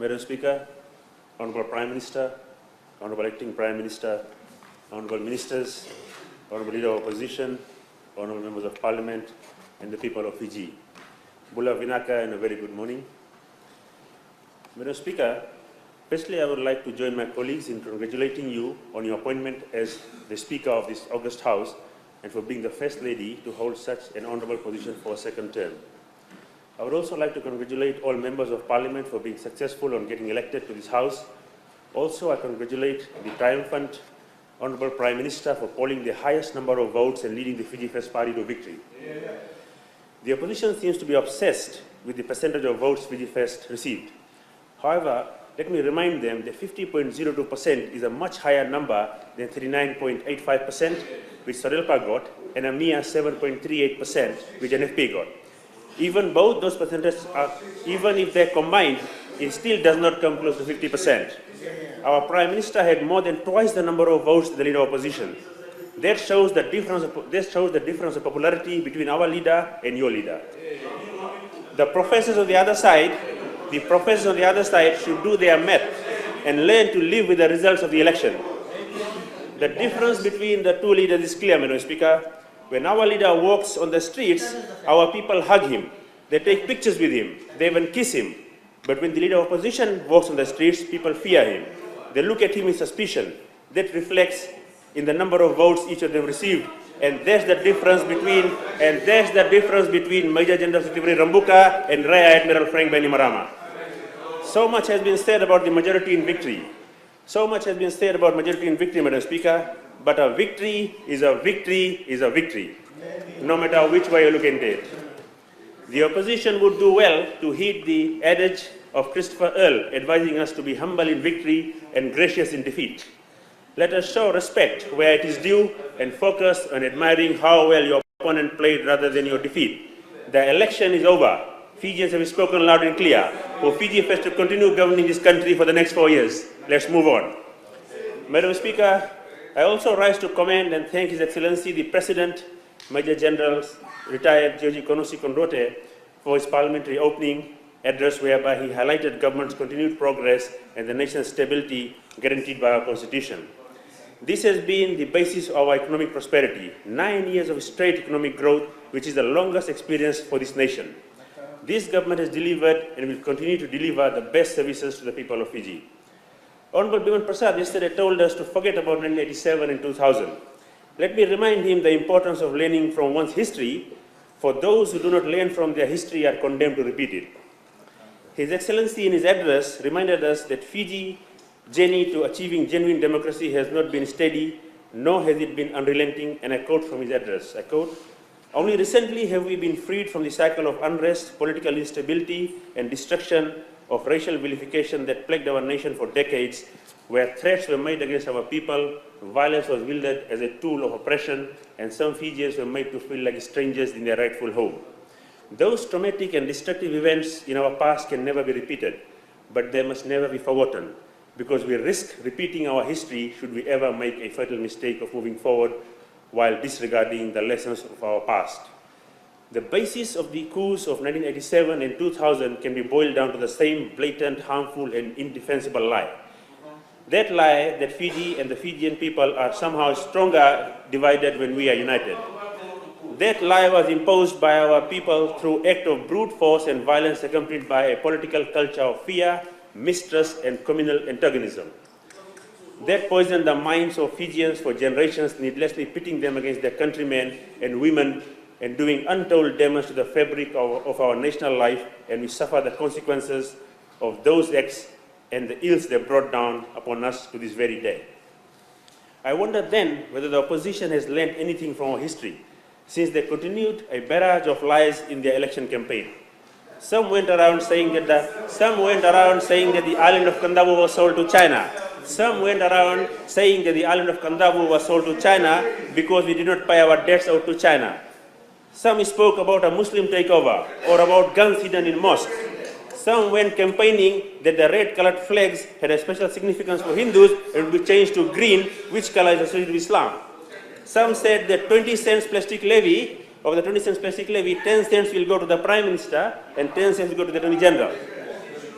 Madam Speaker, Honourable Prime Minister, Honourable Acting Prime Minister, Honourable Ministers, Honourable Leader of Opposition, Honourable Members of Parliament, and the people of Fiji. Bula Vinaka and a very good morning. Madam Speaker, firstly I would like to join my colleagues in congratulating you on your appointment as the Speaker of this august House and for being the First Lady to hold such an honourable position for a second term. I would also like to congratulate all members of Parliament for being successful on getting elected to this House. Also, I congratulate the triumphant Honourable Prime Minister for polling the highest number of votes and leading the Fiji First Party to victory. The opposition seems to be obsessed with the percentage of votes Fiji First received. However, let me remind them that 50.02% is a much higher number than 39.85% which SODELPA got and a mere 7.38% which NFP got. Even both those percentages are, even if they're combined, it still does not come close to 50%. Our Prime Minister had more than twice the number of votes the leader of opposition. That shows the difference of popularity between our leader and your leader. The professors on the other side should do their math and learn to live with the results of the election. The difference between the two leaders is clear, Madam Speaker. When our leader walks on the streets, our people hug him. They take pictures with him. They even kiss him. But when the leader of opposition walks on the streets, people fear him. They look at him with suspicion. That reflects in the number of votes each of them received. And that's the difference between, Major General Secretary Rambuka and Rear Admiral Frank Bainimarama. So much has been said about the majority in victory. Madam Speaker. But a victory is a victory is a victory, no matter which way you look at it. The opposition would do well to heed the adage of Christopher Earl, advising us to be humble in victory and gracious in defeat. Let us show respect where it is due and focus on admiring how well your opponent played rather than your defeat. The election is over. Fijians have spoken loud and clear. For Fiji First to continue governing this country for the next 4 years. Let's move on. Madam Speaker, I also rise to commend and thank His Excellency the President, Major General retired Georgie Konosi Kondote, for his parliamentary opening address whereby he highlighted government's continued progress and the nation's stability guaranteed by our Constitution. This has been the basis of our economic prosperity, 9 years of straight economic growth, which is the longest experience for this nation. This government has delivered and will continue to deliver the best services to the people of Fiji. Honorable Biman Prasad yesterday told us to forget about 1987 and 2000. Let me remind him the importance of learning from one's history, for those who do not learn from their history are condemned to repeat it. His Excellency in his address reminded us that Fiji's journey to achieving genuine democracy has not been steady, nor has it been unrelenting, and I quote from his address, I quote, "Only recently have we been freed from the cycle of unrest, political instability, and destruction of racial vilification that plagued our nation for decades, where threats were made against our people, violence was wielded as a tool of oppression, and some Fijians were made to feel like strangers in their rightful home. Those traumatic and destructive events in our past can never be repeated, but they must never be forgotten, because we risk repeating our history should we ever make a fatal mistake of moving forward while disregarding the lessons of our past. The basis of the coups of 1987 and 2000 can be boiled down to the same blatant, harmful, and indefensible lie. That lie that Fiji and the Fijian people are somehow stronger divided when we are united. That lie was imposed by our people through act of brute force and violence accompanied by a political culture of fear, mistrust, and communal antagonism. That poisoned the minds of Fijians for generations, needlessly pitting them against their countrymen and women and doing untold damage to the fabric of our national life, and we suffer the consequences of those acts and the ills they brought down upon us to this very day. I wonder then whether the opposition has learned anything from our history, since they continued a barrage of lies in their election campaign. Some went around saying that the island of Kandavu was sold to China. Some went around saying that the island of Kandavu was sold to China because we did not pay our debts out to China. Some spoke about a Muslim takeover or about guns hidden in mosques. Some went campaigning that the red-colored flags had a special significance for Hindus and would be changed to green, which color is associated with Islam. Some said that 20 cents plastic levy, 10 cents will go to the Prime Minister and 10 cents will go to the Attorney General.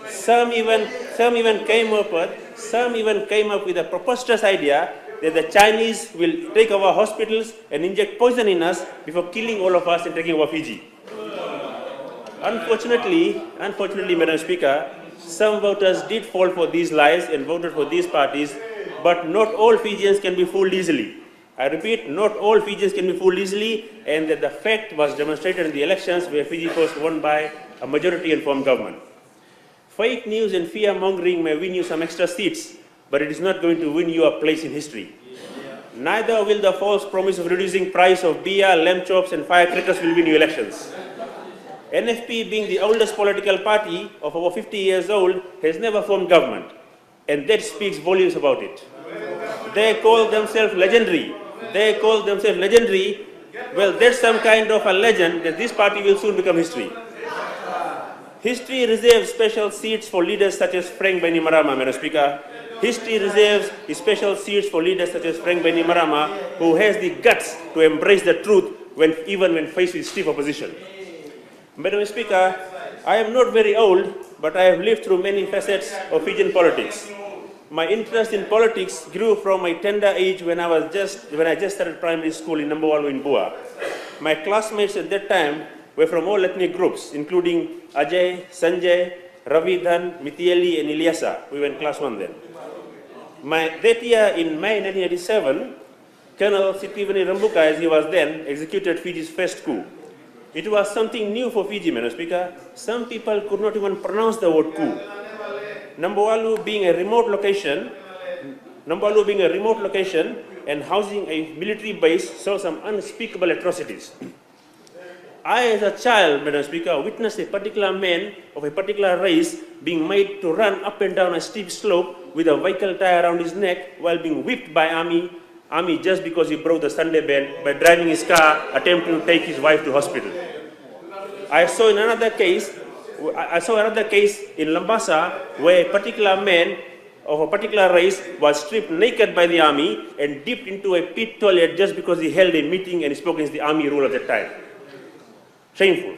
Some even Some even came up with a preposterous idea that the Chinese will take over hospitals and inject poison in us before killing all of us and taking over Fiji. Unfortunately, Madam Speaker, some voters did fall for these lies and voted for these parties, but not all Fijians can be fooled easily. I repeat, not all Fijians can be fooled easily, and that the fact was demonstrated in the elections where Fiji Post won by a majority and formed government. Fake news and fear-mongering may win you some extra seats, but it is not going to win you a place in history. Neither will the false promise of reducing price of beer, lamb chops and firecrackers will win you elections. NFP, being the oldest political party of over 50 years old, has never formed government, and that speaks volumes about it. They call themselves legendary. Well, that's some kind of a legend that this party will soon become history. History reserves special seats for leaders such as Frank Bainimarama, Madam Speaker. History reserves special seats for leaders such as Frank Bainimarama, who has the guts to embrace the truth even when faced with stiff opposition. Madam Speaker, I am not very old, but I have lived through many facets of Fijian politics. My interest in politics grew from my tender age when I just started primary school in Nambualu in Bua. My classmates at that time were from all ethnic groups, including Ajay, Sanjay, Ravidhan, Mitieli, and Ilyasa. We were in class 1 then. That year, in May 1987, Colonel Sitivani Rambuka, as he was then, executed Fiji's first coup. It was something new for Fiji, Madam Speaker. Some people could not even pronounce the word coup. Nambualu being a remote location and housing a military base saw some unspeakable atrocities. I, as a child, Madam Speaker, witnessed a particular man of a particular race being made to run up and down a steep slope with a vehicle tie around his neck while being whipped by army just because he broke the Sunday ban by driving his car, attempting to take his wife to hospital. I saw another case in Lambasa where a particular man of a particular race was stripped naked by the army and dipped into a pit toilet just because he held a meeting and spoke against the army rule at that time. Shameful.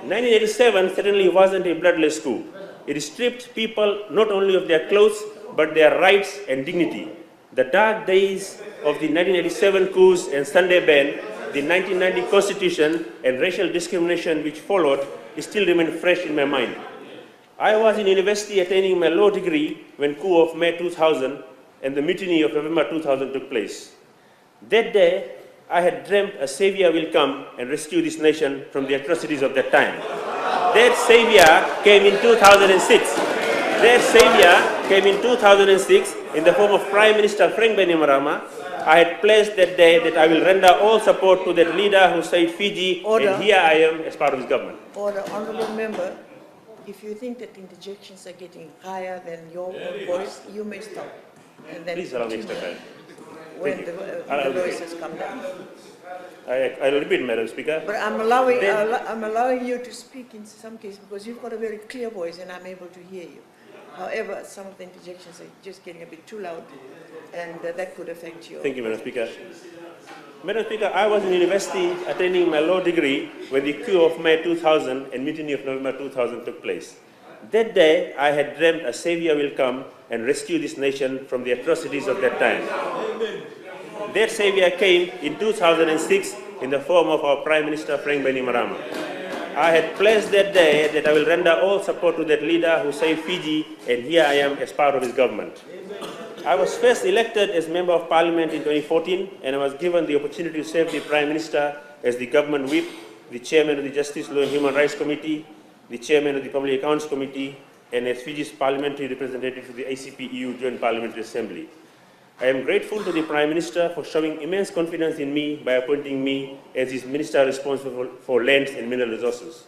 1987 certainly wasn't a bloodless coup. It stripped people not only of their clothes, but their rights and dignity. The dark days of the 1987 coups and Sunday ban, the 1990 constitution, and racial discrimination which followed still remain fresh in my mind. I was in university attaining my law degree when coup of May 2000 and the mutiny of November 2000 took place. That day, I had dreamt a savior will come and rescue this nation from the atrocities of that time. That savior came in 2006. In the form of Prime Minister Frank Bainimarama. I had pledged that day that I will render all support to that leader who saved Fiji, Order. And here I am as part of his government. Order, honourable member. If you think that interjections are getting higher than your own voice, you may stop. And then Please allow me extra time. when the voice has come down. I'll repeat, Madam Speaker. But I'm allowing you to speak in some cases because you've got a very clear voice and I'm able to hear you. However, some of the interjections are just getting a bit too loud, and that could affect you. Thank you, Madam Speaker. Madam Speaker, I was in university attaining my law degree when the coup of May 2000 and mutiny of November 2000 took place. That day, I had dreamt a savior will come and rescue this nation from the atrocities of that time. That savior came in 2006 in the form of our Prime Minister Frank Bainimarama. I had pledged that day that I will render all support to that leader who saved Fiji, and here I am as part of his government. I was first elected as Member of Parliament in 2014, and I was given the opportunity to serve the Prime Minister as the Government Whip, the Chairman of the Justice, Law and Human Rights Committee, the Chairman of the Public Accounts Committee, and as Fiji's Parliamentary Representative to the ACP-EU Joint Parliamentary Assembly. I am grateful to the Prime Minister for showing immense confidence in me by appointing me as his Minister responsible for lands and mineral resources.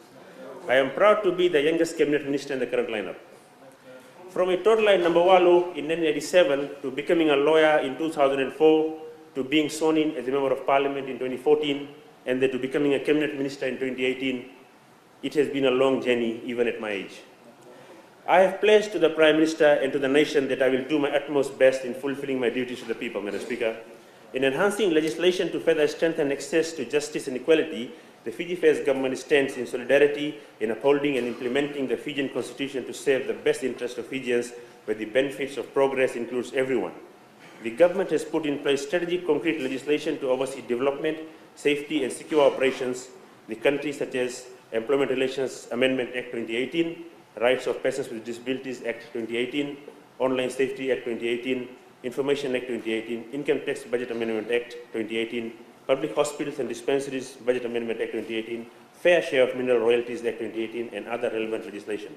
I am proud to be the youngest Cabinet Minister in the current lineup. From a toddler in Nambualu in 1987 to becoming a lawyer in 2004 to being sworn in as a Member of Parliament in 2014 and then to becoming a Cabinet Minister in 2018, it has been a long journey even at my age. I have pledged to the Prime Minister and to the nation that I will do my utmost best in fulfilling my duties to the people, Madam Speaker, in enhancing legislation to further strengthen access to justice and equality, the Fiji Affairs government stands in solidarity in upholding and implementing the Fijian constitution to serve the best interests of Fijians, where the benefits of progress includes everyone. The government has put in place strategic concrete legislation to oversee development, safety and secure operations in the country, such as Employment Relations Amendment Act 2018, Rights of Persons with Disabilities Act 2018, Online Safety Act 2018, Information Act 2018, Income Tax Budget Amendment Act 2018, Public Hospitals and Dispensaries Budget Amendment Act 2018, Fair Share of Mineral Royalties Act 2018, and other relevant legislation.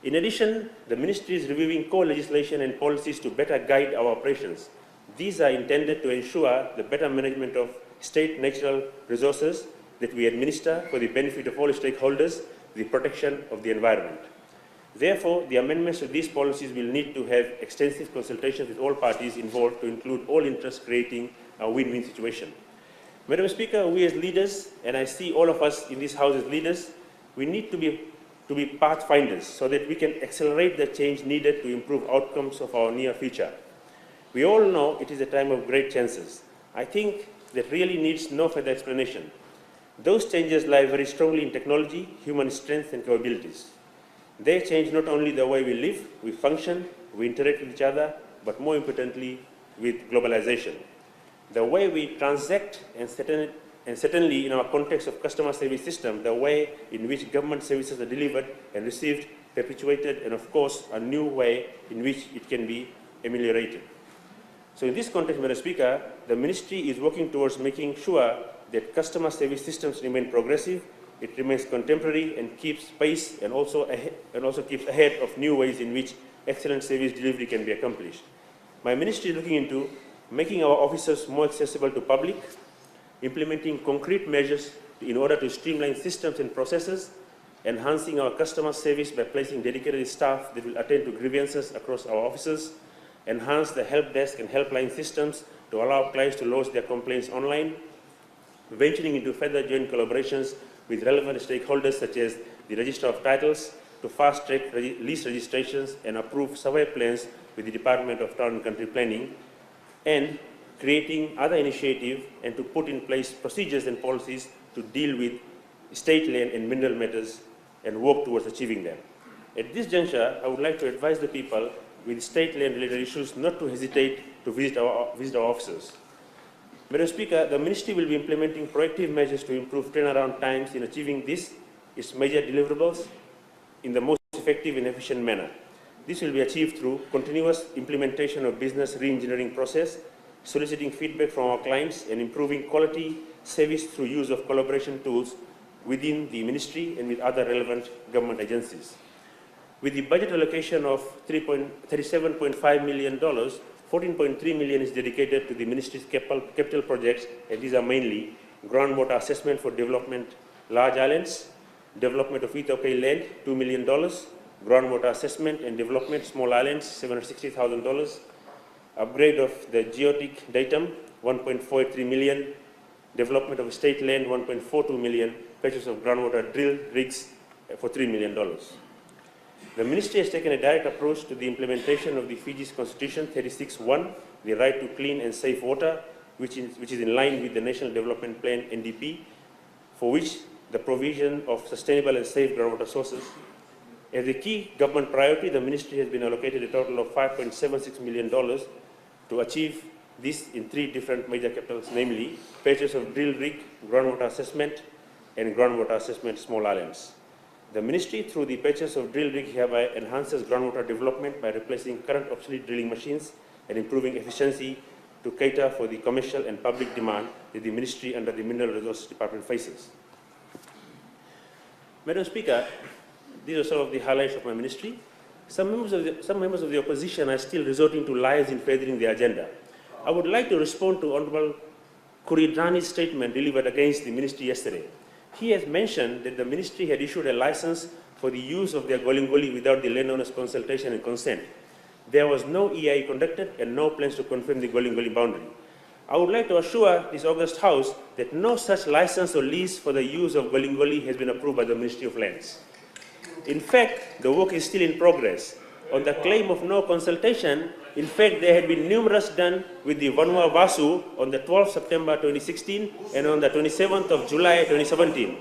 In addition, the Ministry is reviewing core legislation and policies to better guide our operations. These are intended to ensure the better management of state natural resources that we administer for the benefit of all stakeholders, the protection of the environment. Therefore, the amendments to these policies will need to have extensive consultations with all parties involved to include all interests, creating a win-win situation. Madam Speaker, we as leaders, and I see all of us in this House as leaders, we need to be pathfinders so that we can accelerate the change needed to improve outcomes of our near future. We all know it is a time of great chances. I think that really needs no further explanation. Those changes lie very strongly in technology, human strength and capabilities. They change not only the way we live, we function, we interact with each other, but more importantly, with globalization. The way we transact, and certainly in our context of customer service system, the way in which government services are delivered and received, perpetuated, and of course, a new way in which it can be ameliorated. So in this context, Madam Speaker, the Ministry is working towards making sure that customer service systems remain progressive, it remains contemporary and keeps pace, and also keeps ahead of new ways in which excellent service delivery can be accomplished. My Ministry is looking into making our officers more accessible to public, implementing concrete measures in order to streamline systems and processes, enhancing our customer service by placing dedicated staff that will attend to grievances across our offices, enhance the help desk and helpline systems to allow clients to lodge their complaints online, venturing into further joint collaborations with relevant stakeholders such as the Register of Titles to fast-track lease registrations and approve survey plans with the Department of Town and Country Planning, and creating other initiatives and to put in place procedures and policies to deal with state land and mineral matters and work towards achieving them. At this juncture, I would like to advise the people with state land related issues not to hesitate to visit our offices. Madam Speaker, the Ministry will be implementing proactive measures to improve turnaround times in achieving its major deliverables in the most effective and efficient manner. This will be achieved through continuous implementation of business re-engineering process, soliciting feedback from our clients, and improving quality service through use of collaboration tools within the Ministry and with other relevant government agencies. With the budget allocation of $37.5 million, $14.3 million is dedicated to the Ministry's capital projects, and these are mainly groundwater assessment for development large islands, development of Ethiopia land, $2 million, groundwater assessment and development small islands, $760,000, upgrade of the geotic datum, $1.43 million, development of state land, $1.42 million, purchase of groundwater drill rigs for $3 million. The Ministry has taken a direct approach to the implementation of the Fiji's Constitution 36(1), the right to clean and safe water, which is in line with the National Development Plan (NDP), for which the provision of sustainable and safe groundwater sources. As a key government priority, the Ministry has been allocated a total of $5.76 million to achieve this in 3 different major capitals, namely purchase of drill rig, groundwater assessment, and groundwater assessment small islands. The Ministry, through the purchase of drill rig, hereby enhances groundwater development by replacing current obsolete drilling machines and improving efficiency to cater for the commercial and public demand that the Ministry under the Mineral Resources Department faces. Madam Speaker, these are some of the highlights of my Ministry. Some members of the opposition are still resorting to lies in furthering the agenda. I would like to respond to Honorable Kuridrani's statement delivered against the Ministry yesterday. He has mentioned that the Ministry had issued a license for the use of their golingoli without the landowner's consultation and consent. There was no EIA conducted and no plans to confirm the golingoli boundary. I would like to assure this august House that no such license or lease for the use of golingoli has been approved by the Ministry of Lands. In fact, the work is still in progress, On the claim of no consultation, in fact, there had been numerous done with the Vanua Vasu on the 12th September 2016 and on the 27th of July 2017.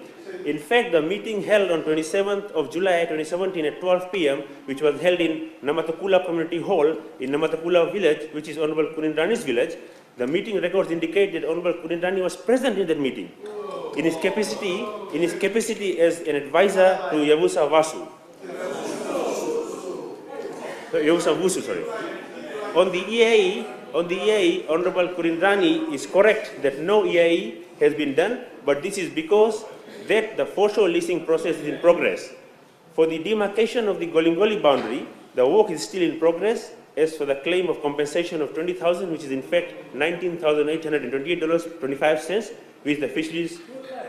In fact, the meeting held on 27th of July 2017 at 12 p.m., which was held in Namatakula Community Hall in Namatakula village, which is Honorable Kunindani's village, the meeting records indicate that Honorable Kunindani was present in that meeting in his capacity as an advisor to Yavusa Vasu. Yavusa Vusu, sorry. On the EAE, Honorable Kunindani is correct that no EAE has been done, but this is because that the foreshore leasing process is in progress. For the demarcation of the Golingoli boundary, the work is still in progress. As for the claim of compensation of $20,000, which is in fact $19,828.25, which is the fisheries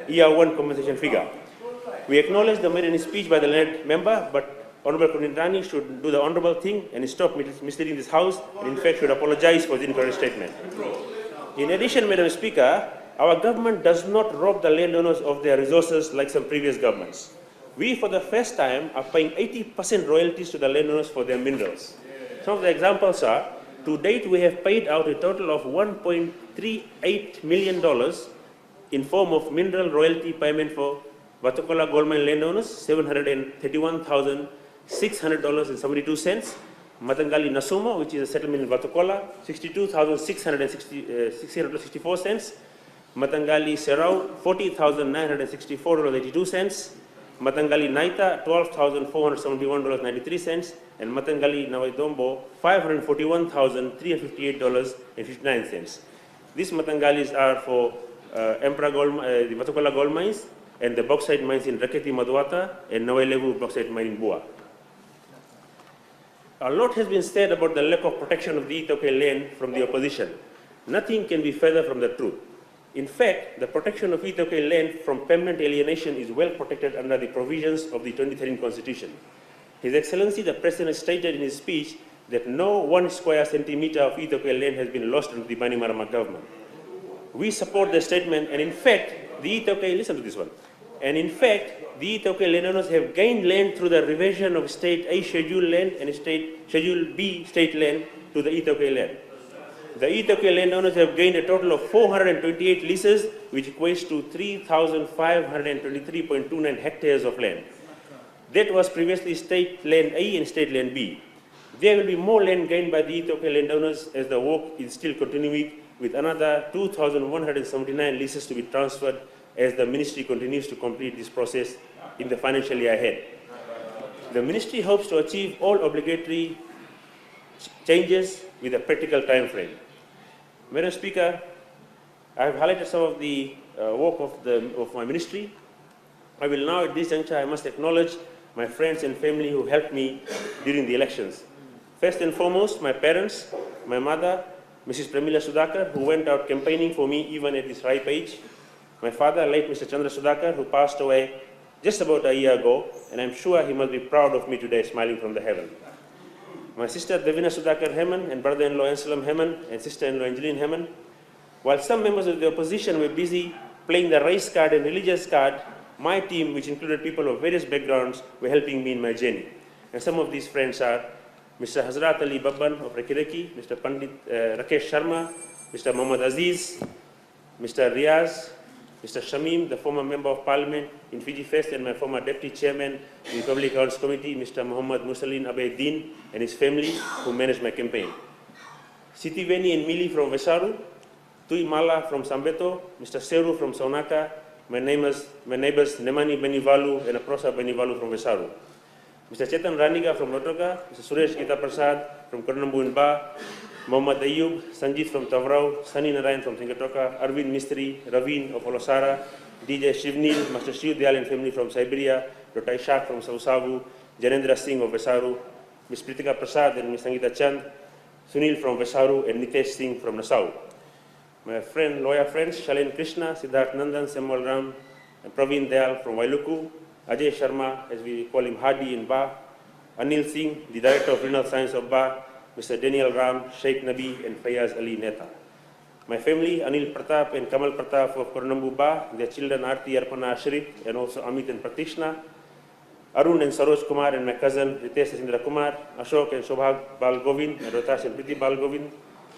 year one compensation figure. We acknowledge the maiden speech by the learned member, but Honorable Kunindani should do the honorable thing and stop misleading this House, and in fact should apologize for the incorrect statement. In addition, Madam Speaker, our government does not rob the landowners of their resources like some previous governments. We, for the first time, are paying 80% royalties to the landowners for their minerals. Some of the examples are, to date we have paid out a total of $1.38 million in form of mineral royalty payment for Vatukola gold mine landowners, $731,600.72. Matangali Nasuma, which is a settlement in Vatukola, $62,664. Matangali Serau, $40,964.82. Matangali Naita, $12,471.93, and Matangali Nawaidombo, $541,358.59. These Matangalis are for Emperor Gold, the Vatukola gold mines, and the bauxite mines in Raketi Maduata and Nawailevu bauxite mine in Bua. A lot has been said about the lack of protection of the Itoke land from the opposition. Nothing can be further from the truth. In fact, the protection of Itoke land from permanent alienation is well protected under the provisions of the 2013 Constitution. His Excellency the President stated in his speech that no 1 square centimeter of Itoke land has been lost under the Bainimarama government. We support the statement, and in fact, the Itoke, listen to this one, and in fact, the Itoke landowners have gained land through the reversion of State A schedule land and Schedule B state land to the Itoke land. The Itoke landowners have gained a total of 428 leases, which equates to 3,523.29 hectares of land. That was previously State Land A and State Land B. There will be more land gained by the Itoke landowners as the work is still continuing, with another 2,179 leases to be transferred as the Ministry continues to complete this process in the financial year ahead. The Ministry hopes to achieve all obligatory changes with a practical time frame. Madam Speaker, I have highlighted some of the work of my ministry. I will now, at this juncture, I must acknowledge my friends and family who helped me during the elections. First and foremost, my parents, my mother, Mrs. Premila Sudhakar, who went out campaigning for me even at this ripe age. My father, late Mr. Chandra Sudhakar, who passed away just about a year ago, and I'm sure he must be proud of me today, smiling from the heaven. My sister Devina Sudhakar Heman and brother-in-law Anselm Heman and sister-in-law Angeline Heman. While some members of the opposition were busy playing the race card and religious card, my team, which included people of various backgrounds, were helping me in my journey. And some of these friends are Mr. Hazrat Ali Babban of Rekireki, Mr. Pandit Rakesh Sharma, Mr. Muhammad Aziz, Mr. Riaz, Mr. Shamim, the former Member of Parliament in Fiji Fest, and my former Deputy Chairman in the Public Accounts Committee, Mr. Muhammad Musalin Abeddin, and his family who managed my campaign. Siti Veni and Mili from Vesaru, Tui Mala from Sambeto, Mr. Seru from Saunaka, my neighbors Nemani Benivalu and Aprosa Benivalu from Vesaru. Mr. Chetan Raniga from Lotoka, Mr. Suresh Gita Prasad from Kornambu and Ba, Mohammad Ayub, Sanjit from Tavrao, Sunny Narayan from Singatoka, Arvind Mistry, Raveen of Olosara, DJ Shivnil, Master Shiv Dayal and family from Siberia, Dr. Ishaq from Sausavu, Janendra Singh of Vesaru, Ms. Pritika Prasad and Ms. Sangita Chand, Sunil from Vesaru and Nitesh Singh from Nassau. My lawyer friends, Shalen Krishna, Siddharth Nandan, Samuel Ram, and Praveen Dayal from Wailuku, Ajay Sharma, as we call him Hadi in Ba, Anil Singh, the Director of Renal Science of Ba, Mr. Daniel Ram, Sheikh Nabi, and Fayaz Ali Neta. My family, Anil Pratap and Kamal Pratap of Kornambu Ba, their children Arti Arpana Ashrif, and also Amit and Pratishna. Arun and Saroj Kumar and my cousin Ritesh Sindra Kumar, Ashok and Shobhag Bal Govind, and Rotash and Priti Bal Govind,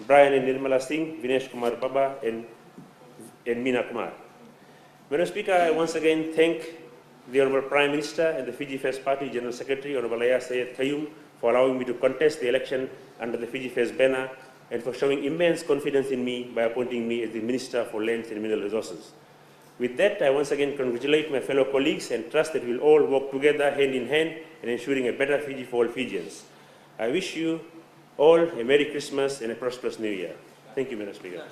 Brian and Nirmala Singh, Vinesh Kumar Baba, and Meena Kumar. Madam Speaker, I once again thank the Honorable Prime Minister and the Fiji First Party General Secretary, Honorable Aya Syed Kayum, for allowing me to contest the election under the Fiji First banner and for showing immense confidence in me by appointing me as the Minister for Lands and Mineral Resources. With that, I once again congratulate my fellow colleagues and trust that we will all work together hand in hand in ensuring a better Fiji for all Fijians. I wish you all a Merry Christmas and a prosperous New Year. Thank you, Madam Speaker.